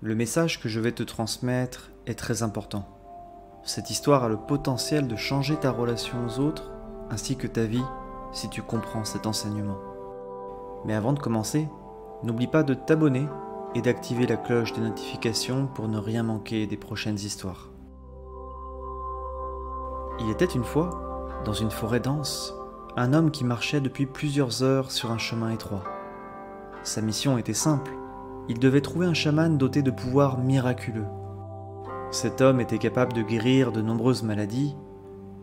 Le message que je vais te transmettre est très important. Cette histoire a le potentiel de changer ta relation aux autres, ainsi que ta vie, si tu comprends cet enseignement. Mais avant de commencer, n'oublie pas de t'abonner et d'activer la cloche des notifications pour ne rien manquer des prochaines histoires. Il était une fois, dans une forêt dense, un homme qui marchait depuis plusieurs heures sur un chemin étroit. Sa mission était simple, il devait trouver un chaman doté de pouvoirs miraculeux. Cet homme était capable de guérir de nombreuses maladies.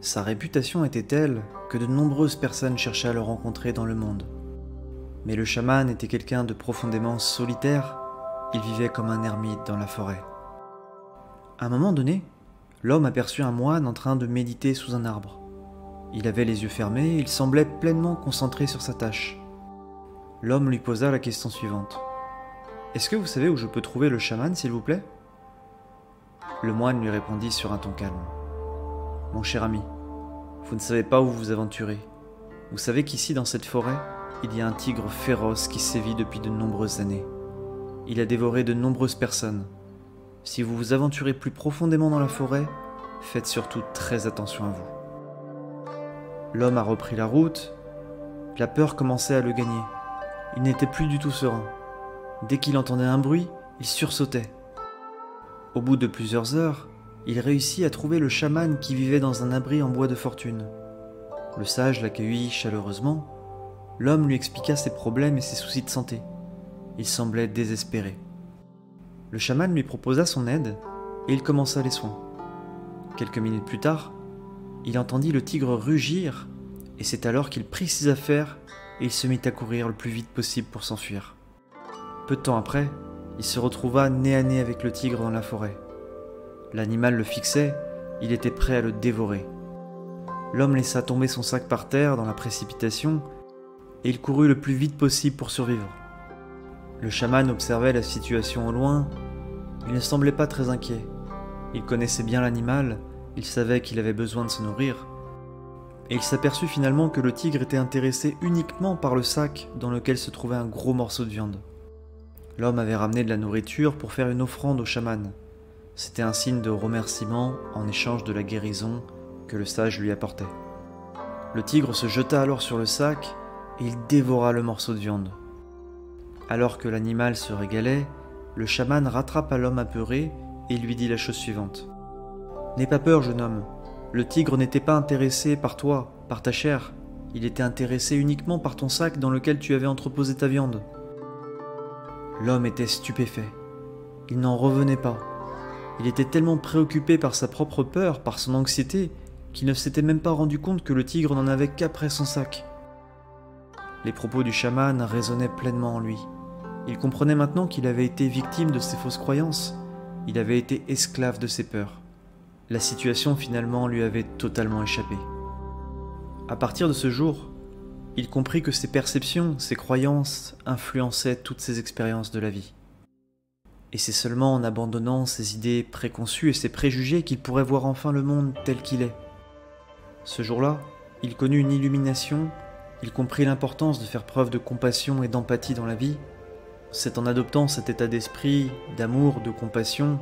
Sa réputation était telle que de nombreuses personnes cherchaient à le rencontrer dans le monde. Mais le chaman était quelqu'un de profondément solitaire, il vivait comme un ermite dans la forêt. À un moment donné, l'homme aperçut un moine en train de méditer sous un arbre. Il avait les yeux fermés et il semblait pleinement concentré sur sa tâche. L'homme lui posa la question suivante. « Est-ce que vous savez où je peux trouver le chaman, s'il vous plaît ?» Le moine lui répondit sur un ton calme. « Mon cher ami, vous ne savez pas où vous vous aventurez. Vous savez qu'ici, dans cette forêt, il y a un tigre féroce qui sévit depuis de nombreuses années. Il a dévoré de nombreuses personnes. Si vous vous aventurez plus profondément dans la forêt, faites surtout très attention à vous. » L'homme a repris la route. La peur commençait à le gagner. Il n'était plus du tout serein. Dès qu'il entendait un bruit, il sursautait. Au bout de plusieurs heures, il réussit à trouver le chaman qui vivait dans un abri en bois de fortune. Le sage l'accueillit chaleureusement. L'homme lui expliqua ses problèmes et ses soucis de santé. Il semblait désespéré. Le chaman lui proposa son aide et il commença les soins. Quelques minutes plus tard, il entendit le tigre rugir et c'est alors qu'il prit ses affaires et il se mit à courir le plus vite possible pour s'enfuir. Peu de temps après, il se retrouva nez à nez avec le tigre dans la forêt. L'animal le fixait, il était prêt à le dévorer. L'homme laissa tomber son sac par terre dans la précipitation et il courut le plus vite possible pour survivre. Le chaman observait la situation au loin. Il ne semblait pas très inquiet. Il connaissait bien l'animal, il savait qu'il avait besoin de se nourrir. Et il s'aperçut finalement que le tigre était intéressé uniquement par le sac dans lequel se trouvait un gros morceau de viande. L'homme avait ramené de la nourriture pour faire une offrande au chaman. C'était un signe de remerciement en échange de la guérison que le sage lui apportait. Le tigre se jeta alors sur le sac et il dévora le morceau de viande. Alors que l'animal se régalait, le chaman rattrapa l'homme apeuré et lui dit la chose suivante. « N'aie pas peur, jeune homme. Le tigre n'était pas intéressé par toi, par ta chair. Il était intéressé uniquement par ton sac dans lequel tu avais entreposé ta viande. » L'homme était stupéfait. Il n'en revenait pas. Il était tellement préoccupé par sa propre peur, par son anxiété, qu'il ne s'était même pas rendu compte que le tigre n'en avait qu'après son sac. Les propos du chaman résonnaient pleinement en lui. Il comprenait maintenant qu'il avait été victime de ses fausses croyances. Il avait été esclave de ses peurs. La situation finalement lui avait totalement échappé. À partir de ce jour, il comprit que ses perceptions, ses croyances influençaient toutes ses expériences de la vie. Et c'est seulement en abandonnant ses idées préconçues et ses préjugés qu'il pourrait voir enfin le monde tel qu'il est. Ce jour-là, il connut une illumination, il comprit l'importance de faire preuve de compassion et d'empathie dans la vie. C'est en adoptant cet état d'esprit, d'amour, de compassion,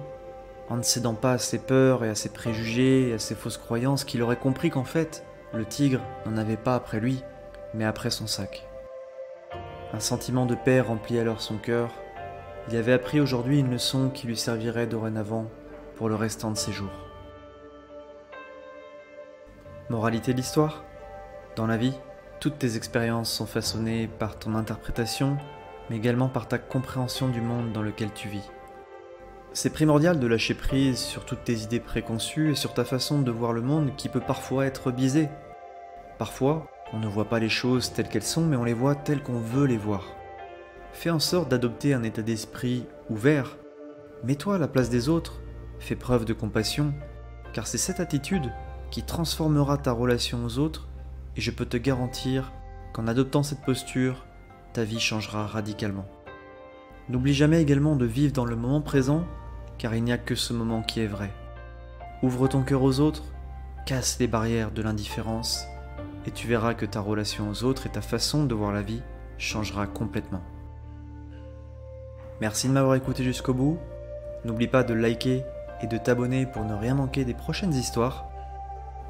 en ne cédant pas à ses peurs et à ses préjugés et à ses fausses croyances qu'il aurait compris qu'en fait, le tigre n'en avait pas après lui, mais après son sac. Un sentiment de paix remplit alors son cœur. Il avait appris aujourd'hui une leçon qui lui servirait dorénavant pour le restant de ses jours. Moralité de l'histoire ? Dans la vie, toutes tes expériences sont façonnées par ton interprétation, mais également par ta compréhension du monde dans lequel tu vis. C'est primordial de lâcher prise sur toutes tes idées préconçues et sur ta façon de voir le monde qui peut parfois être biaisée. Parfois, on ne voit pas les choses telles qu'elles sont, mais on les voit telles qu'on veut les voir. Fais en sorte d'adopter un état d'esprit ouvert. Mets-toi à la place des autres, fais preuve de compassion, car c'est cette attitude qui transformera ta relation aux autres, et je peux te garantir qu'en adoptant cette posture, ta vie changera radicalement. N'oublie jamais également de vivre dans le moment présent, car il n'y a que ce moment qui est vrai. Ouvre ton cœur aux autres, casse les barrières de l'indifférence, et tu verras que ta relation aux autres et ta façon de voir la vie changera complètement. Merci de m'avoir écouté jusqu'au bout. N'oublie pas de liker et de t'abonner pour ne rien manquer des prochaines histoires.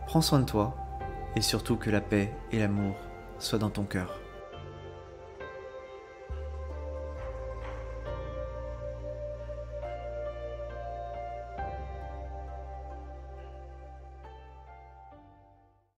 Prends soin de toi et surtout que la paix et l'amour soient dans ton cœur.